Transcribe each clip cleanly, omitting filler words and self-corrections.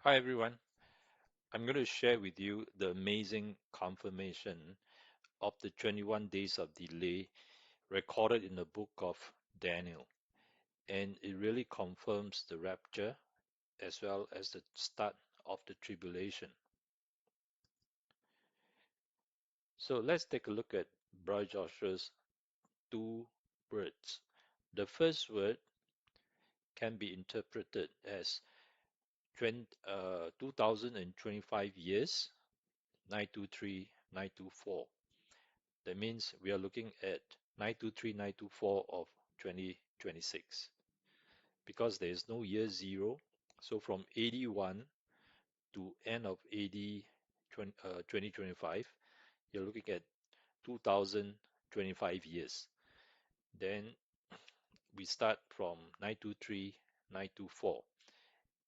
Hi everyone. I'm going to share with you the amazing confirmation of the 21 days of delay recorded in the book of Daniel. And it really confirms the rapture as well as the start of the tribulation. So let's take a look at Brother Joshua's two words. The first word can be interpreted as 2025 years, 923, 924. That means we are looking at 923, 924 of 2026 because there is no year zero. So from AD1 to end of AD 2025, you're looking at 2025 years. Then we start from 923, 924.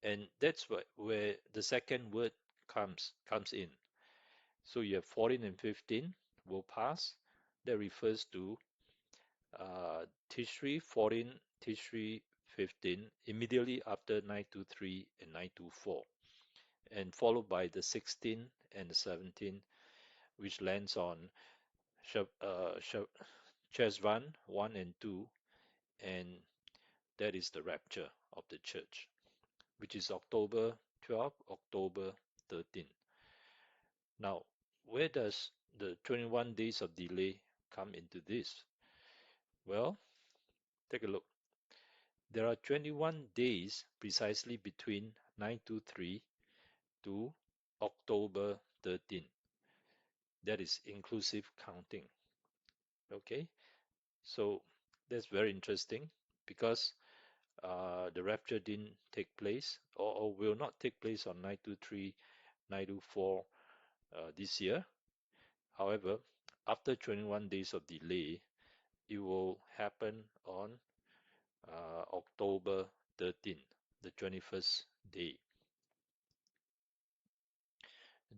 And that's where the second word comes in. So you have 14 and 15 will pass. That refers to Tishri 14, Tishri 15, immediately after 923 and 924, and followed by the 16 and the 17, which lands on Cheshvan 1 and 2, and that is the rapture of the church, which is October 12, October 13. Now, where does the 21 days of delay come into this? Well, take a look. There are 21 days precisely between 923 to October 13. That is inclusive counting. Okay, so that's very interesting because the rapture didn't take place or will not take place on 923, 924 this year. However, after 21 days of delay, it will happen on October 13, the 21st day.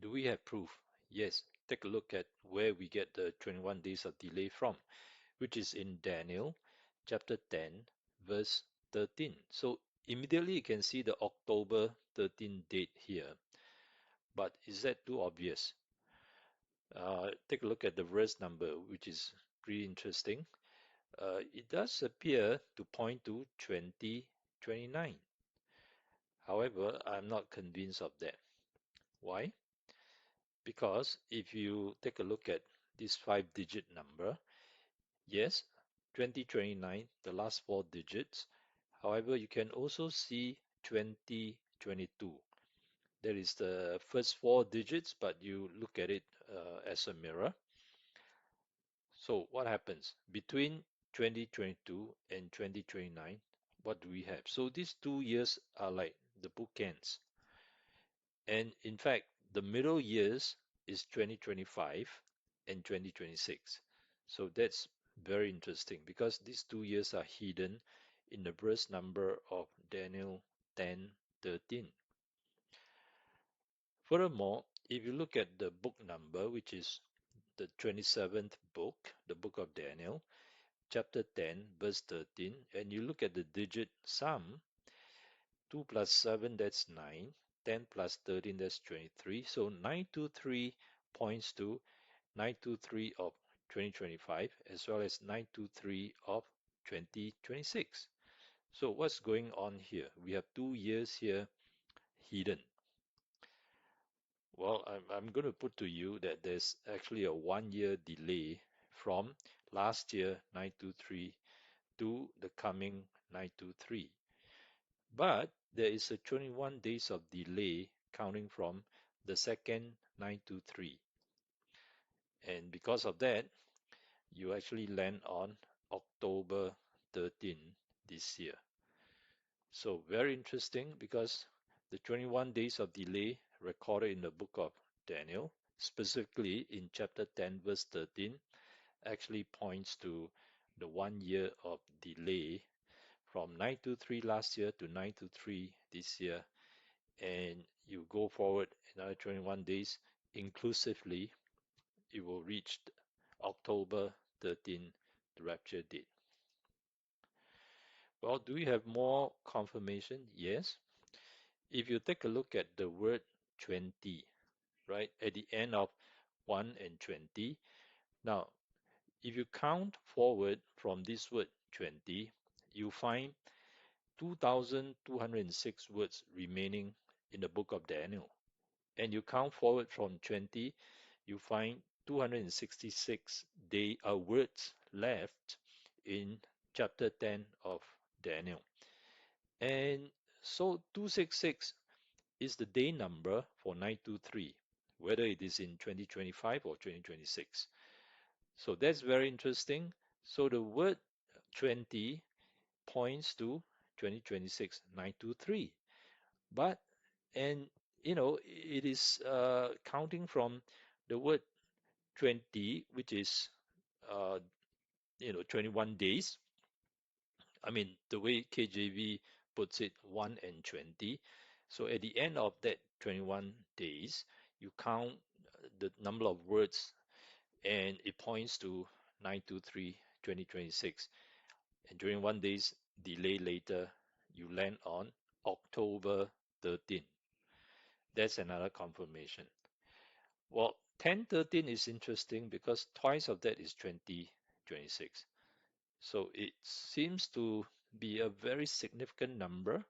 Do we have proof? Yes. Take a look at where we get the 21 days of delay from, which is in Daniel chapter 10, verse 13. So immediately you can see the October 13 date here. But is that too obvious? Take a look at the verse number, which is pretty interesting. It does appear to point to 2029. However, I'm not convinced of that. Why? Because if you take a look at this 5-digit number, yes, 2029, the last 4 digits. However, you can also see 2022. That is the first 4 digits, but you look at it as a mirror. So what happens between 2022 and 2029? What do we have? So these 2 years are like the bookends. And in fact, the middle years is 2025 and 2026. So that's very interesting because these 2 years are hidden in the verse number of Daniel 10:13. Furthermore, if you look at the book number, which is the 27th book, the book of Daniel, chapter 10, verse 13, and you look at the digit sum, 2 plus 7, that's 9. 10 plus 13, that's 23. So 923 points to 923 of 2025 as well as 923 of 2026. So what's going on here? We have 2 years here hidden. Well, I'm going to put to you that there's actually a 1 year delay from last year 923 to the coming 923. But there is a 21 days of delay counting from the second 923. And because of that, you actually land on October 13 this year. So very interesting because the 21 days of delay recorded in the book of Daniel, specifically in chapter 10, verse 13, actually points to the 1 year of delay from 923 last year to 923 this year, and you go forward another 21 days inclusively, it will reach October 13, the rapture date. Well, do we have more confirmation? Yes. if you take a look at the word 20, right, at the end of 1 and 20, now if you count forward from this word 20, you find 2,206 words remaining in the book of Daniel. And you count forward from 20, you find 266 words left in chapter 10 of Daniel. And so 266 is the day number for 923, whether it is in 2025 or 2026. So that's very interesting. So the word 20 points to 2026, 923. But, and it is counting from the word 20, which is, 21 days. I mean, the way KJV puts it, 1 and 20. So at the end of that 21 days, you count the number of words and it points to 923, 2026. And during 1 day's delay later, you land on October 13. That's another confirmation. Well, 1013 is interesting because twice of that is 2026. So it seems to be a very significant number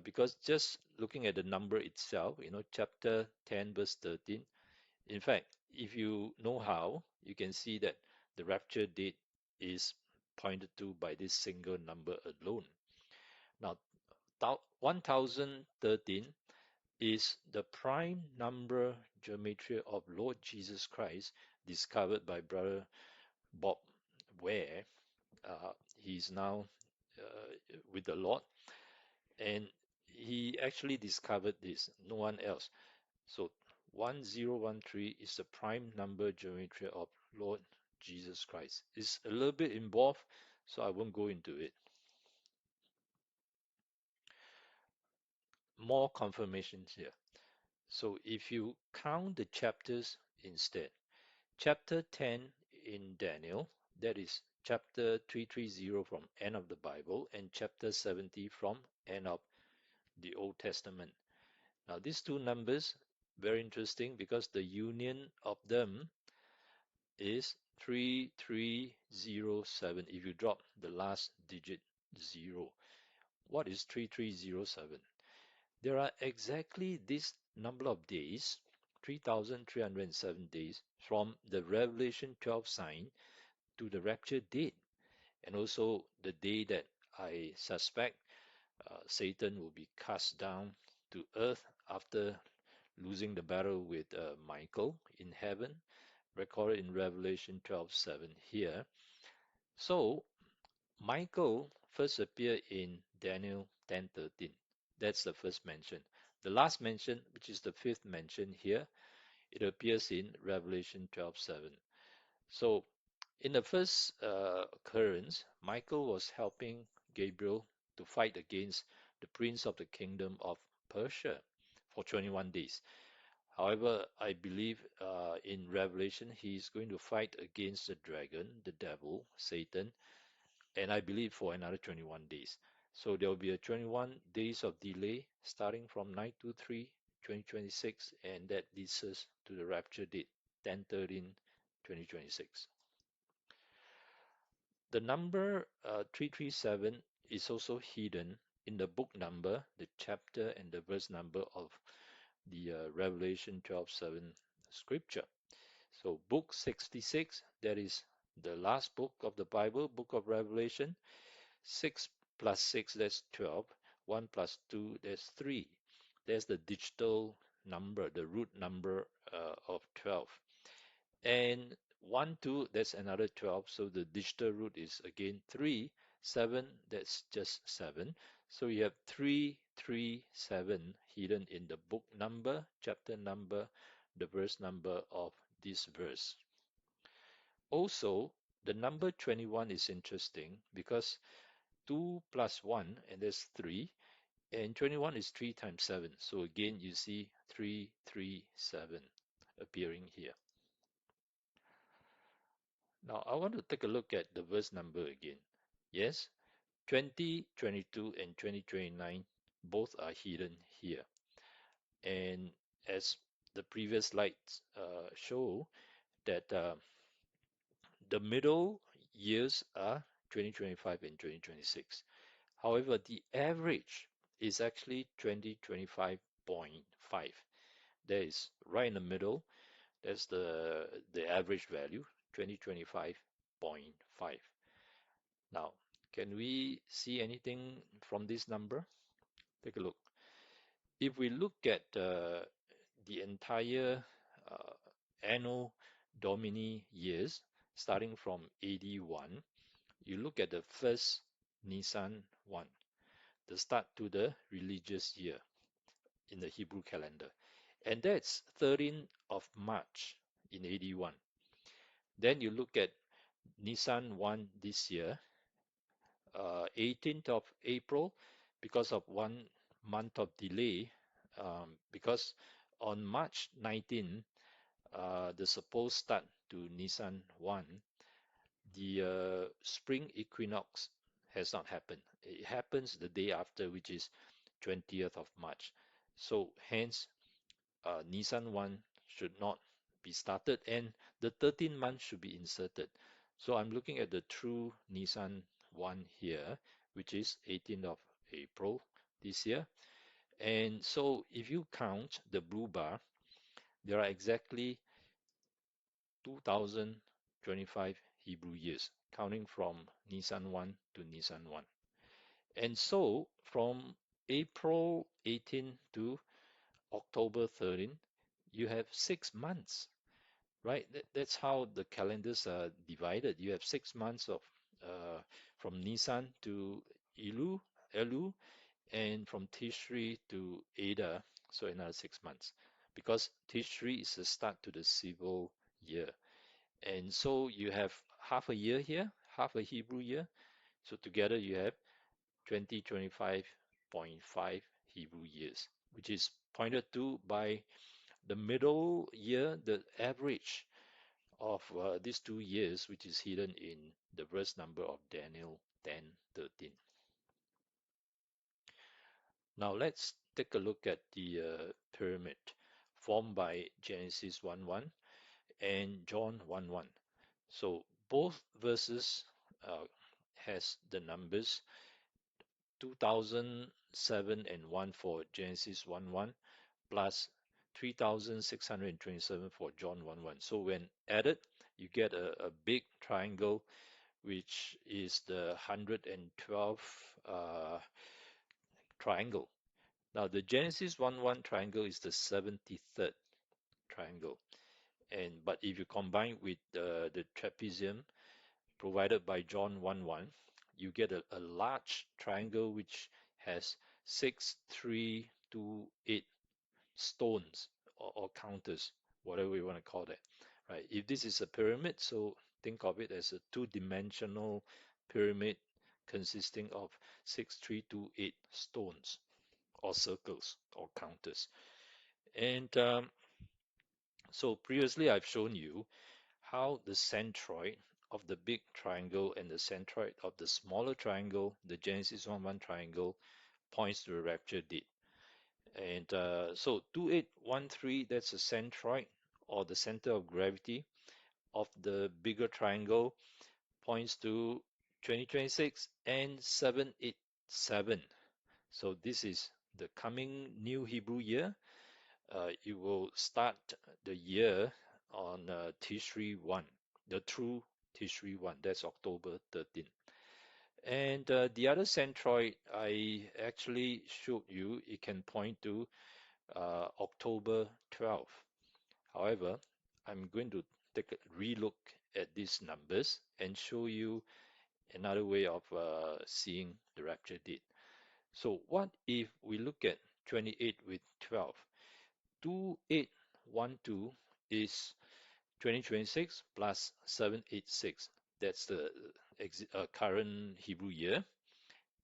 because just looking at the number itself, chapter 10, verse 13. In fact, if you know how, you can see that the rapture date is pointed to by this single number alone. Now, 1013 is the prime number geometry of Lord Jesus Christ discovered by Brother Bob Ware. He's now with the Lord, and he actually discovered this, no one else. So 1013 is the prime number geometry of Lord Jesus Christ. It's a little bit involved, so I won't go into it. More confirmations here. So if you count the chapters instead, chapter 10 in Daniel, that is chapter 330 from end of the Bible, and chapter 70 from end of the Old Testament. Now these two numbers, very interesting because the union of them is 3307 if you drop the last digit 0. What is 3307? There are exactly this number of days, 3,307 days, from the Revelation 12 sign to the rapture date, and also the day that I suspect Satan will be cast down to earth after losing the battle with Michael in heaven, recorded in Revelation 12:7 here. So Michael first appeared in Daniel 10:13. That's the first mention. The last mention, which is the fifth mention here, it appears in Revelation 12:7. So in the first occurrence, Michael was helping Gabriel to fight against the prince of the kingdom of Persia for 21 days. However, I believe in Revelation, he is going to fight against the dragon, the devil, Satan, and I believe for another 21 days. So there will be a 21 days of delay starting from 9/23, 2026, and that leads us to the rapture date, 10/13, 2026. The number 337 is also hidden in the book number, the chapter, and the verse number of the Revelation 12:7 scripture. So book 66, that is the last book of the Bible, book of Revelation. 6 plus 6, that's 12. 1 plus 2, that's 3. There's the digital number, the root number of 12. And 1, 2, that's another 12. So the digital root is again 3. 7, that's just 7. So you have 3, 3, 7 hidden in the book number, chapter number, the verse number of this verse. Also, the number 21 is interesting because 2 plus 1, and that's 3. And 21 is 3 times 7. So again, you see 3, 3, 7 appearing here. Now, I want to take a look at the verse number again. Yes, 20, 22, and 2029 both are hidden here. And as the previous slides show, that the middle years are 2025 and 2026. However, the average is actually 2025.5. That is right in the middle. That's the average value, 2025.5. Now, can we see anything from this number? Take a look. If we look at the entire uh, anno domini years, starting from AD 1, you look at the first Nisan 1, the start to the religious year in the Hebrew calendar. And that's 13th of March in AD 1. Then you look at Nisan 1 this year, 18th of April, because of 1 month of delay, because on March 19, the supposed start to Nisan 1, the spring equinox has not happened. It happens the day after, which is 20th of March. So hence, Nisan 1 should not be started, and the 13th month should be inserted. So I'm looking at the true Nisan 1 here, which is 18th of April this year. And so if you count the blue bar, there are exactly 2025 Hebrew years, counting from Nisan 1 to Nisan 1. And so from April 18 to October 13, you have 6 months, right? That's how the calendars are divided. You have 6 months of from Nisan to Elu, and from Tishri to Adar, so another 6 months. Because Tishri is the start to the civil year. And so you have half a year here, half a Hebrew year. So together you have 2025.5 Hebrew years, which is pointed to by the middle year, the average of these 2 years, which is hidden in the verse number of Daniel 10:13. Now let's take a look at the pyramid formed by Genesis 1:1 and John 1:1. So both verses has the numbers 2007 and 1 for Genesis 1:1 plus 3627 for John 1:1. So when added, you get a big triangle, which is the 112 triangle. Now the Genesis 1:1 triangle is the 73rd triangle. But if you combine with the trapezium provided by John 1:1, you get a large triangle which has 6328 stones or counters, whatever you want to call that, right? If this is a pyramid, so think of it as a two-dimensional pyramid consisting of 6328 stones or circles or counters. And so previously I've shown you how the centroid of the big triangle and the centroid of the smaller triangle, the Genesis 1:1 triangle, points to the rapture date. And so 2813, that's the centroid or the center of gravity of the bigger triangle, points to 2026, and 787. So this is the coming new Hebrew year. It will start the year on Tishri 1, the true Tishri 1, that's October 13. And the other centroid I actually showed you, it can point to October 12. However, I'm going to take a relook at these numbers and show you another way of seeing the rapture date. So what if we look at 28 with 12? 2812 is 2026 plus 786. That's the current Hebrew year.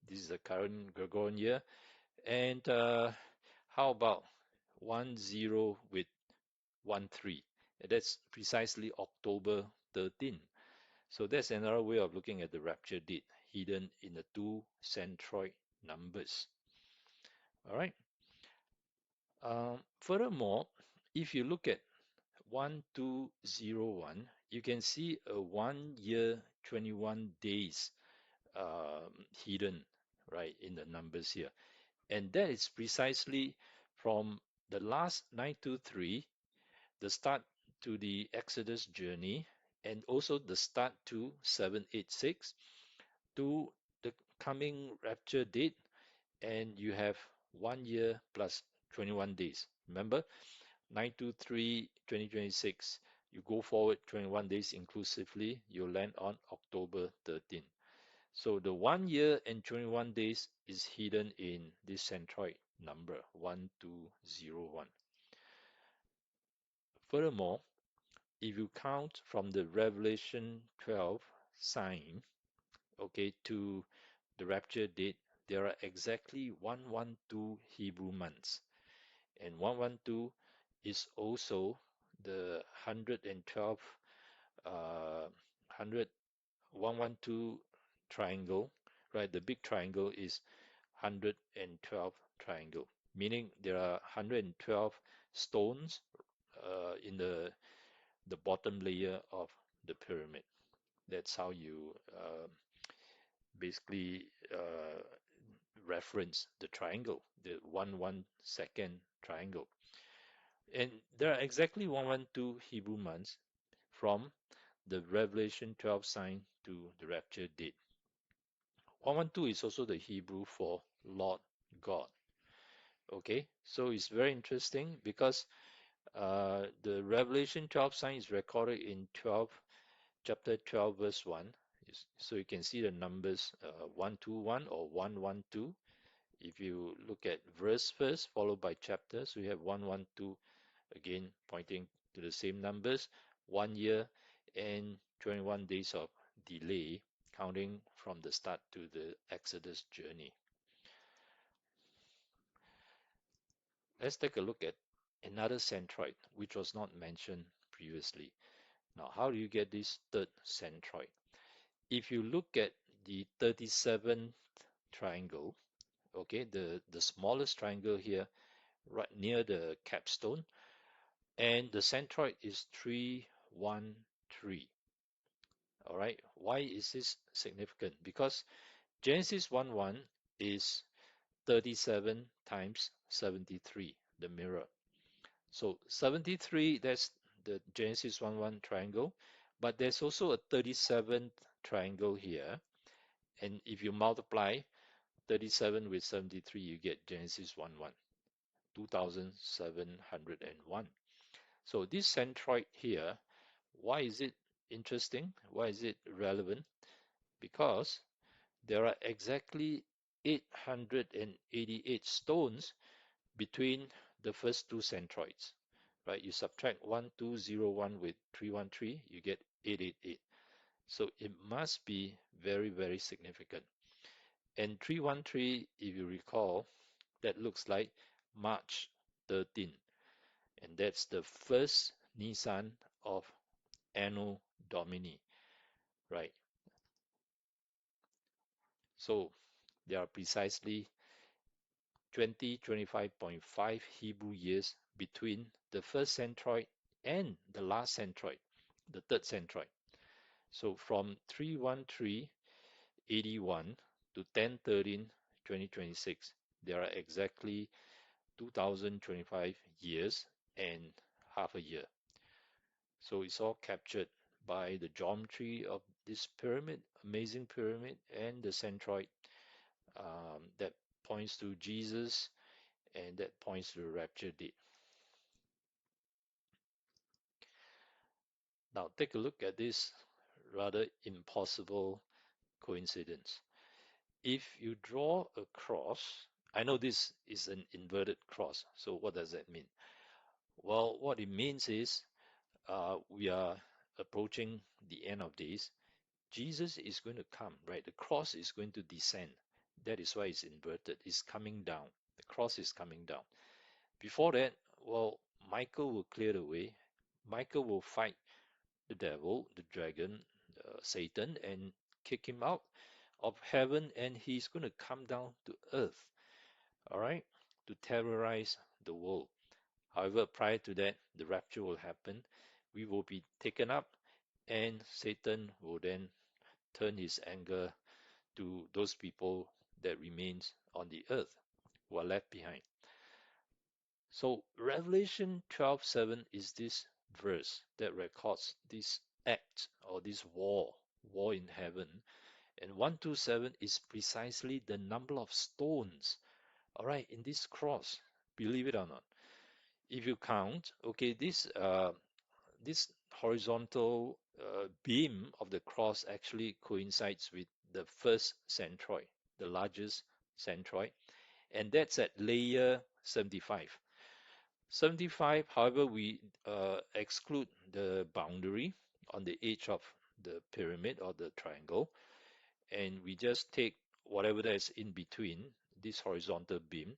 This is the current Gregorian year. And how about 10 with 13? That's precisely October 13. So that's another way of looking at the rapture date hidden in the two centroid numbers. All right. Furthermore, if you look at 1201, you can see a 1 year, 21 days hidden right in the numbers here. And that is precisely from the last 923, the start to the Exodus journey, and also the start to 786 to the coming rapture date, and you have 1 year plus 21 days. Remember, 923 2026, you go forward 21 days inclusively, you land on October 13. So the 1 year and 21 days is hidden in this centroid number 1201. Furthermore, if you count from the Revelation 12 sign, okay, to the rapture date, there are exactly 112 Hebrew months. And 112 is also the 112 100 112 triangle, right? The big triangle is 112 triangle, meaning there are 112 stones in the bottom layer of the pyramid. That's how you basically reference the triangle, the 1 1 second triangle. And there are exactly 112 Hebrew months from the Revelation 12 sign to the rapture date. 112 is also the Hebrew for Lord God. Okay, so it's very interesting because the Revelation 12 sign is recorded in chapter 12, verse 1. So you can see the numbers 121 or 112. If you look at verse first, followed by chapter, so you have 112 again, pointing to the same numbers, 1 year and 21 days of delay, counting from the start to the Exodus journey. Let's take a look at another centroid, which was not mentioned previously. Now, how do you get this third centroid? If you look at the 37th triangle, okay, the smallest triangle here, right near the capstone, and the centroid is 313. All right, why is this significant? Because Genesis 1:1 is 37 times 73, the mirror. So 73, that's the Genesis 1:1 triangle, but there's also a 37th triangle here. And if you multiply 37 with 73, you get Genesis 1:1, 2701. So this centroid here, why is it interesting? Why is it relevant? Because there are exactly 888 stones between the first two centroids, right? You subtract 1201 with 313, you get 888. So it must be very, very significant. And 313, if you recall, that looks like March 13, and that's the first Nisan of Anno Domini, right? So there are precisely 25.5 Hebrew years between the first centroid and the last centroid, the third centroid. So from 31381 to 1013 2026, there are exactly 2025 years and half a year. So it's all captured by the geometry of this pyramid, amazing pyramid, and the centroid that points to Jesus and that points to the rapture date. Now take a look at this rather impossible coincidence. If you draw a cross, I know this is an inverted cross, so what does that mean? Well, what it means is we are approaching the end of days. Jesus is going to come, right? The cross is going to descend. That is why it's inverted. It's coming down. The cross is coming down. Before that, well, Michael will clear the way. Michael will fight the devil, the dragon, Satan, and kick him out of heaven, and he's going to come down to earth. All right. to terrorize the world. However, prior to that, the rapture will happen. We will be taken up, and Satan will then turn his anger to those people that remains on the earth who are left behind. So Revelation 12:7 is this verse that records this act or this war in heaven. And 127 is precisely the number of stones, all right, in this cross, believe it or not. If you count, okay, this horizontal beam of the cross actually coincides with the first centroid, the largest centroid, and that's at layer 75. 75, however, we exclude the boundary on the edge of the pyramid or the triangle, and we just take whatever that is in between this horizontal beam,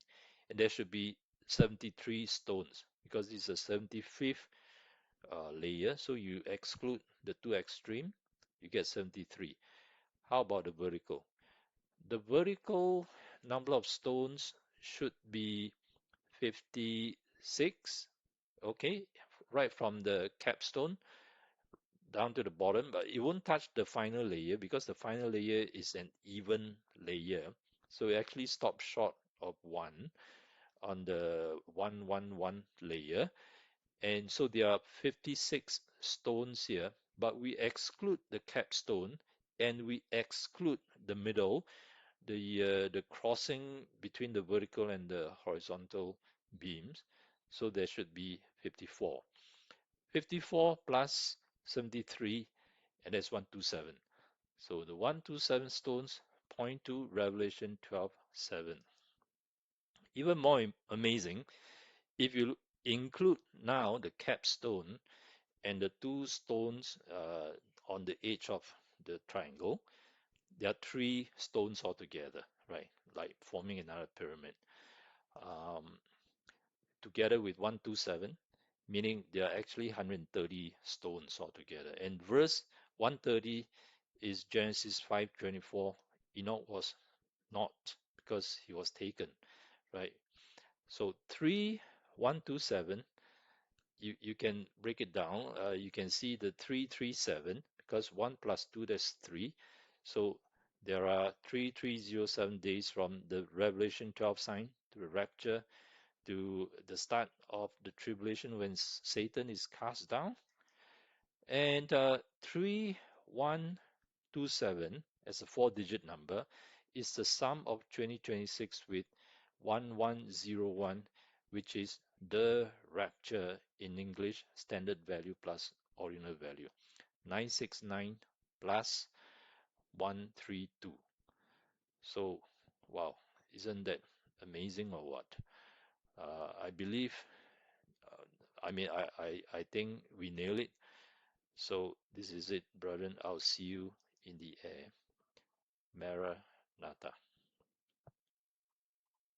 and there should be 73 stones because it's a 75th layer, so you exclude the two extreme, you get 73. How about the vertical? The vertical number of stones should be 56, okay, right from the capstone down to the bottom, but it won't touch the final layer because the final layer is an even layer. So it actually stops short of 1 on the 111 layer. And so there are 56 stones here, but we exclude the capstone and we exclude the middle, the crossing between the vertical and the horizontal beams. So there should be 54. 54 plus 73, and that's 127. So the 127 stones point to Revelation 12:7. Even more amazing, if you include now the capstone and the two stones on the edge of the triangle, there are three stones altogether, right? Like forming another pyramid. Um, Together with 127, meaning there are actually 130 stones altogether. And verse 130 is Genesis 5:24. Enoch was not because he was taken, right? So 3127, you can break it down. You can see the 337 because 1 plus 2, that's 3. So there are 3307 days from the Revelation 12 sign to the rapture to the start of the tribulation when Satan is cast down. And 3127 as a 4-digit number is the sum of 2026 with 1101, which is the rapture in English, standard value plus ordinal value. 969 plus 132. So, wow, isn't that amazing or what? I believe, uh, I think we nail it. So this is it, brethren. I'll see you in the air. Maranatha.